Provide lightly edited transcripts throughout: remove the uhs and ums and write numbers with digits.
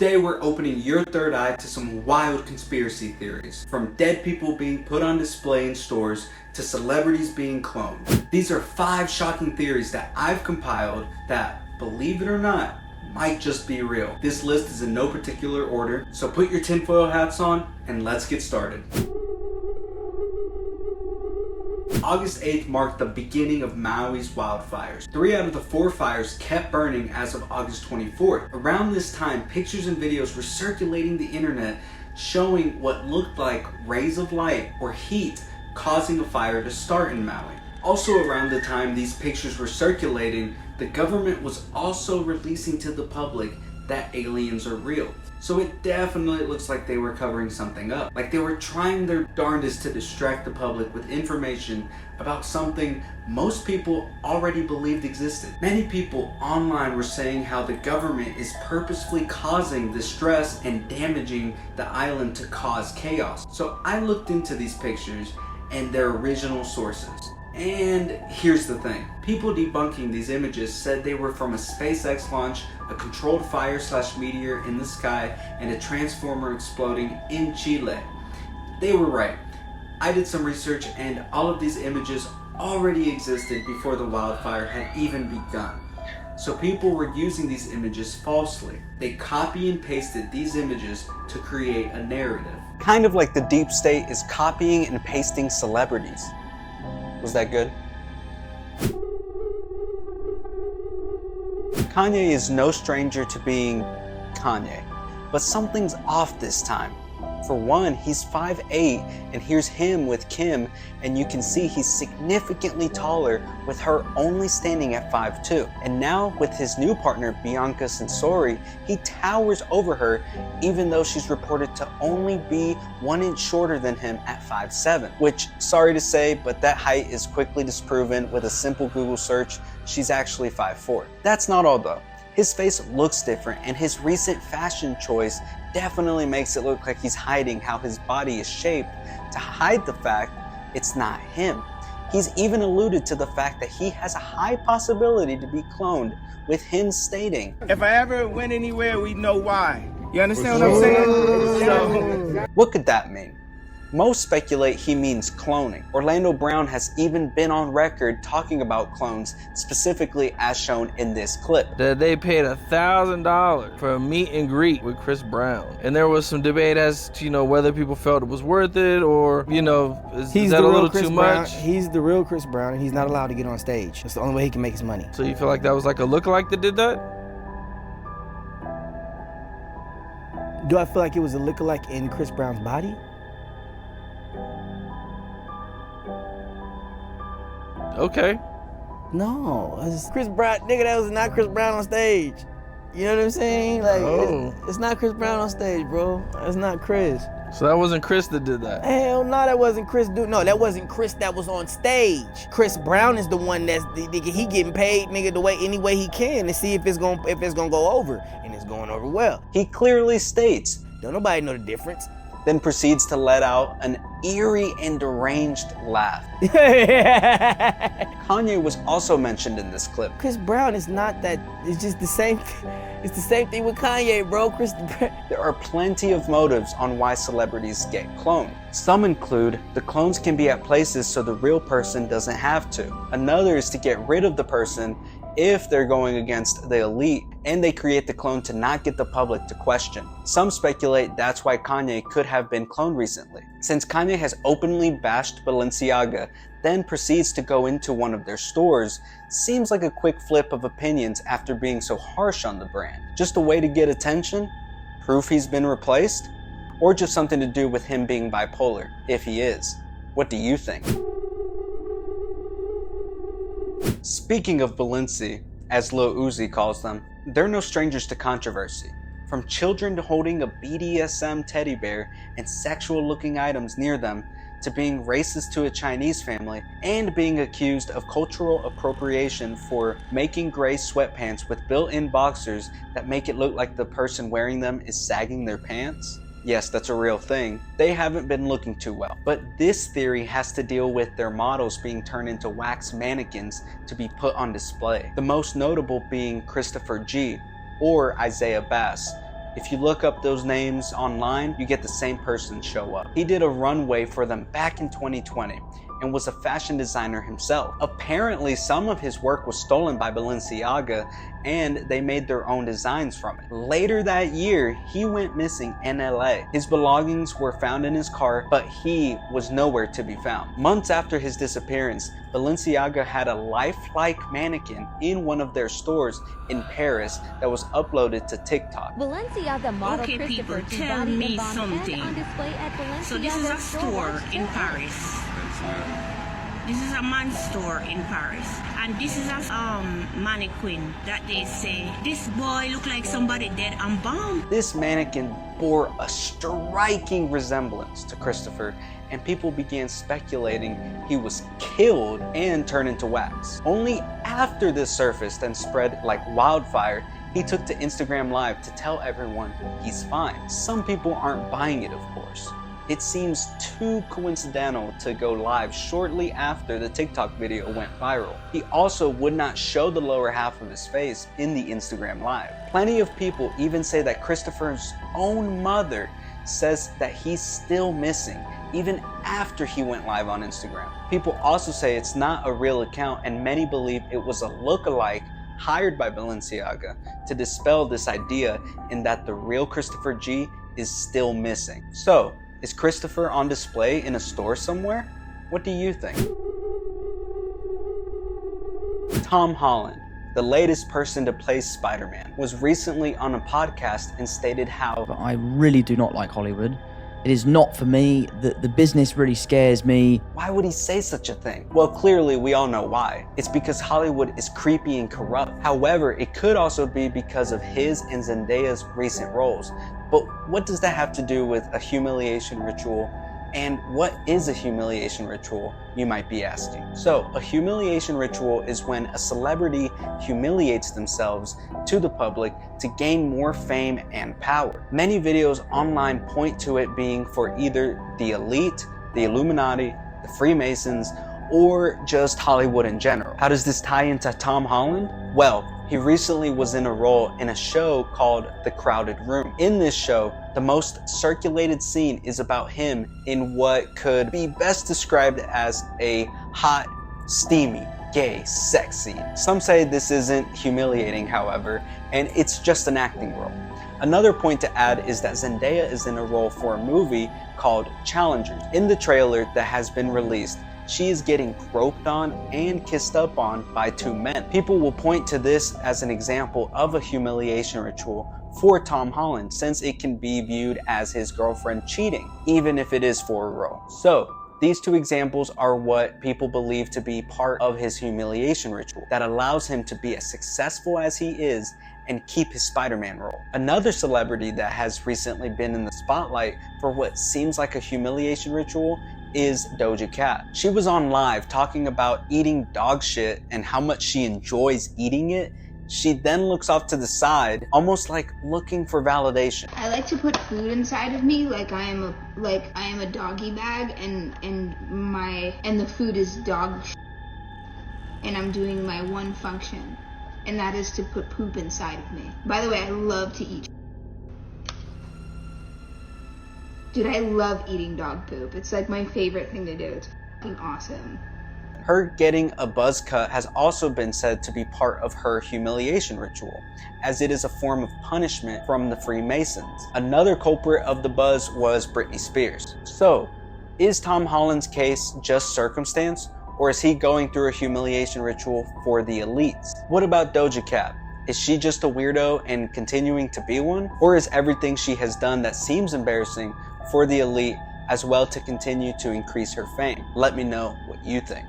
Today we're opening your third eye to some wild conspiracy theories. From dead people being put on display in stores to celebrities being cloned. These are 5 shocking theories that I've compiled that, believe it or not, might just be real. This list is in no particular order, so put your tinfoil hats on and let's get started. August 8th marked the beginning of Maui's wildfires. 3 out of the 4 fires kept burning as of August 24th. Around this time, pictures and videos were circulating the internet showing what looked like rays of light or heat causing a fire to start in Maui. Also around the time these pictures were circulating, the government was also releasing to the public that aliens are real. So it definitely looks like they were covering something up. Like they were trying their darndest to distract the public with information about something most people already believed existed. Many people online were saying how the government is purposefully causing the stress and damaging the island to cause chaos. So I looked into these pictures and their original sources. And here's the thing. People debunking these images said they were from a SpaceX launch, a controlled fire/meteor in the sky, and a transformer exploding in Chile. They were right. I did some research and all of these images already existed before the wildfire had even begun. So people were using these images falsely. They copy and pasted these images to create a narrative. Kind of like the deep state is copying and pasting celebrities. Was that good? Kanye is no stranger to being Kanye, but something's off this time. For one, he's 5'8", and here's him with Kim, and you can see he's significantly taller with her only standing at 5'2". And now with his new partner, Bianca Censori, he towers over her even though she's reported to only be 1 inch shorter than him at 5'7", which, sorry to say, but that height is quickly disproven with a simple Google search. She's actually 5'4". That's not all though. His face looks different, and his recent fashion choice definitely makes it look like he's hiding how his body is shaped to hide the fact it's not him. He's even alluded to the fact that he has a high possibility to be cloned, with him stating, "If I ever went anywhere, we'd know why." You understand what I'm saying? What could that mean? Most speculate he means cloning. Orlando Brown has even been on record talking about clones, specifically as shown in this clip. That they paid $1,000 for a meet and greet with Chris Brown. And there was some debate as to, whether people felt it was worth it or, is that a little too much? He's the real Chris Brown, and he's not allowed to get on stage. It's the only way he can make his money. So you feel like that was like a lookalike that did that? Do I feel like it was a lookalike in Chris Brown's body? Okay. No, it's Chris Brown, nigga, that was not Chris Brown on stage. You know what I'm saying? Like, it's not Chris Brown on stage, bro. That's not Chris. So that wasn't Chris that did that? Hell no, that wasn't Chris. No, that wasn't Chris that was on stage. Chris Brown is the one that's, he getting paid, nigga, any way he can to see if it's gonna go over. And it's going over well. He clearly states, don't nobody know the difference. Then proceeds to let out an eerie and deranged laugh. Kanye was also mentioned in this clip. Chris Brown is not that, it's just the same, it's the same thing with Kanye, bro. There are plenty of motives on why celebrities get cloned. Some include the clones can be at places so the real person doesn't have to. Another is to get rid of the person if they're going against the elite, and they create the clone to not get the public to question. Some speculate that's why Kanye could have been cloned recently. Since Kanye has openly bashed Balenciaga, then proceeds to go into one of their stores, seems like a quick flip of opinions after being so harsh on the brand. Just a way to get attention? Proof he's been replaced? Or just something to do with him being bipolar, if he is? What do you think? Speaking of Balenci, as Lil Uzi calls them, they're no strangers to controversy. From children holding a BDSM teddy bear and sexual looking items near them, to being racist to a Chinese family, and being accused of cultural appropriation for making gray sweatpants with built-in boxers that make it look like the person wearing them is sagging their pants. Yes, that's a real thing. They haven't been looking too well. But this theory has to deal with their models being turned into wax mannequins to be put on display. The most notable being Christopher G, or Isaiah Bass, If you look up those names online, you get the same person show up. He did a runway for them back in 2020 and was a fashion designer himself. Apparently, some of his work was stolen by Balenciaga and they made their own designs from it. Later that year, he went missing in LA. His belongings were found in his car, but he was nowhere to be found. Months after his disappearance, Balenciaga had a lifelike mannequin in one of their stores in Paris that was uploaded to TikTok. Balenciaga model Okay, Christopher people, tell me something. on display at Balenciaga So this is a store in Paris. This is a man's store in Paris, and this is a mannequin that they say this boy look like somebody dead and bound. This mannequin bore a striking resemblance to Christopher, and people began speculating he was killed and turned into wax. Only after this surfaced and spread like wildfire, he took to Instagram Live to tell everyone he's fine. Some people aren't buying it, of course. It seems too coincidental to go live shortly after the TikTok video went viral. He also would not show the lower half of his face in the Instagram Live. Plenty of people even say that Christopher's own mother says that he's still missing, even after he went live on Instagram. People also say it's not a real account, and many believe it was a lookalike hired by Balenciaga to dispel this idea, and that the real Christopher G is still missing. So, is Christopher on display in a store somewhere? What do you think? Tom Holland, the latest person to play Spider-Man, was recently on a podcast and stated how I really do not like Hollywood. It is not for me. The business really scares me. Why would he say such a thing? Well, clearly we all know why. It's because Hollywood is creepy and corrupt. However, it could also be because of his and Zendaya's recent roles. But what does that have to do with a humiliation ritual? And what is a humiliation ritual, you might be asking? So, a humiliation ritual is when a celebrity humiliates themselves to the public to gain more fame and power. Many videos online point to it being for either the elite, the Illuminati, the Freemasons, or just Hollywood in general. How does this tie into Tom Holland? Well, he recently was in a role in a show called The Crowded Room. In this show, the most circulated scene is about him in what could be best described as a hot, steamy, gay sex scene. Some say this isn't humiliating, however, and it's just an acting role. Another point to add is that Zendaya is in a role for a movie called Challengers. In the trailer that has been released, she is getting groped on and kissed up on by two men. People will point to this as an example of a humiliation ritual for Tom Holland, since it can be viewed as his girlfriend cheating, even if it is for a role. So, these two examples are what people believe to be part of his humiliation ritual that allows him to be as successful as he is and keep his Spider-Man role. Another celebrity that has recently been in the spotlight for what seems like a humiliation ritual is Doja Cat. She was on live talking about eating dog shit and how much she enjoys eating it. She then looks off to the side, almost like looking for validation. I like to put food inside of me like I am a doggy bag, and the food is dog shit. And I'm doing my one function, and that is to put poop inside of me. By the way, I love to eat. Dude, I love eating dog poop. It's like my favorite thing to do. It's fucking awesome. Her getting a buzz cut has also been said to be part of her humiliation ritual, as it is a form of punishment from the Freemasons. Another culprit of the buzz was Britney Spears. So, is Tom Holland's case just circumstance, or is he going through a humiliation ritual for the elites? What about Doja Cat? Is she just a weirdo and continuing to be one? Or is everything she has done that seems embarrassing for the elite as well to continue to increase her fame? Let me know what you think.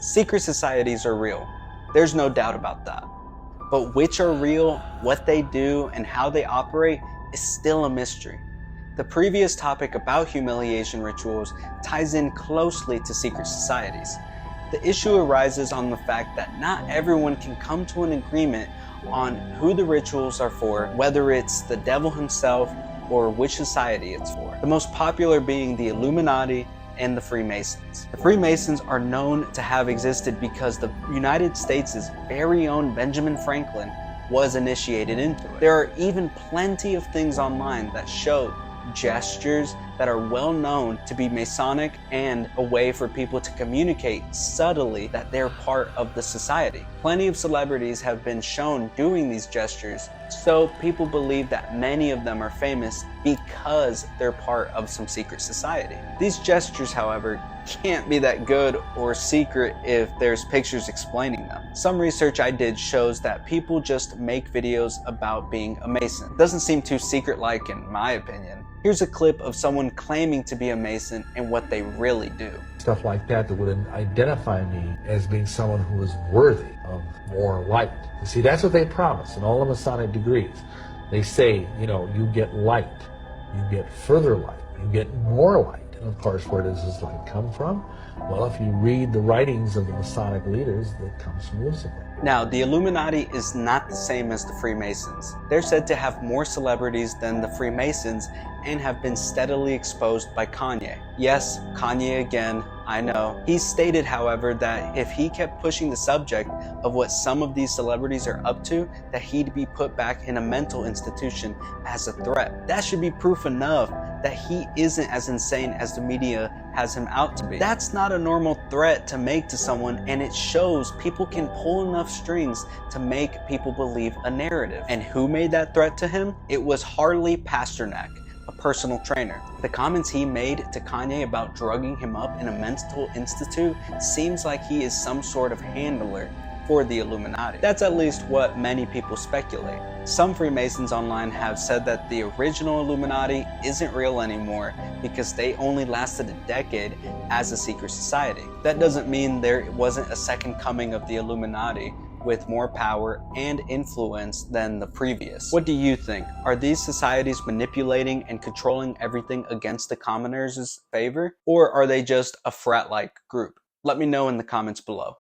Secret societies are real. There's no doubt about that. But which are real, what they do, and how they operate is still a mystery. The previous topic about humiliation rituals ties in closely to secret societies. The issue arises on the fact that not everyone can come to an agreement on who the rituals are for, whether it's the devil himself or which society it's for. The most popular being the Illuminati and the Freemasons. The Freemasons are known to have existed because the United States' very own Benjamin Franklin was initiated into it. There are even plenty of things online that show gestures that are well known to be Masonic and a way for people to communicate subtly that they're part of the society. Plenty of celebrities have been shown doing these gestures, so people believe that many of them are famous because they're part of some secret society. These gestures, however, can't be that good or secret if there's pictures explaining them. Some research I did shows that people just make videos about being a Mason. It doesn't seem too secret-like in my opinion. Here's a clip of someone claiming to be a Mason and what they really do. Stuff like that would identify me as being someone who is worthy of more light. You see, that's what they promise in all the Masonic degrees. They say, you know, you get light, you get further light, you get more light. And of course, where does this light come from? Well, if you read the writings of the Masonic leaders, it comes from Lucifer. Now, the Illuminati is not the same as the Freemasons. They're said to have more celebrities than the Freemasons and have been steadily exposed by Kanye. Yes, Kanye again, I know. He stated, however, that if he kept pushing the subject of what some of these celebrities are up to, that he'd be put back in a mental institution as a threat. That should be proof enough that he isn't as insane as the media has him out to be. That's not a normal threat to make to someone, and it shows people can pull enough strings to make people believe a narrative. And who made that threat to him? It was Harley Pasternak, a personal trainer. The comments he made to Kanye about drugging him up in a mental institute seems like he is some sort of handler for the Illuminati. That's at least what many people speculate. Some Freemasons online have said that the original Illuminati isn't real anymore because they only lasted a decade as a secret society. That doesn't mean there wasn't a second coming of the Illuminati with more power and influence than the previous. What do you think? Are these societies manipulating and controlling everything against the commoners' favor? Or are they just a frat-like group? Let me know in the comments below.